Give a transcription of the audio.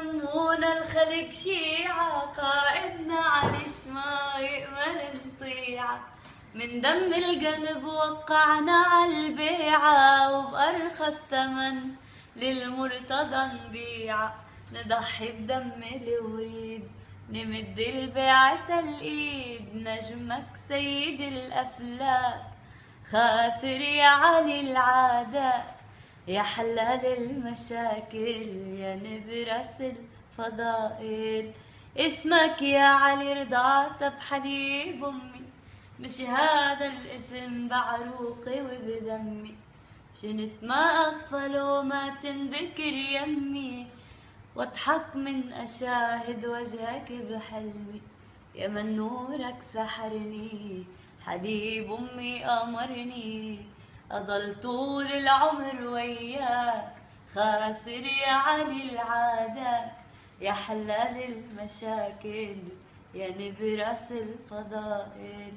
سمونا الخلق شيعة، قائدنا علش ما يأمن نطيعة. من دم القلب وقعنا عالبيعة، وبأرخص تمن للمرتضى نبيعة. نضحي بدم الوريد نمد البيعة الإيد، نجمك سيد الأفلاك خاسر يا علي العادات. يا حلال المشاكل يا نبرس الفضائل، اسمك يا علي رضعت بحليب أمي، مش هذا الاسم بعروقي وبدمي. شنت ما أغفل وما تنذكر يمي، واضحك من أشاهد وجهك بحلمي. يا من نورك سحرني حليب أمي أمرني، أضل طول العمر وياك خاسر يا علي العادات. يا حلال المشاكل يا نبرس الفضائل.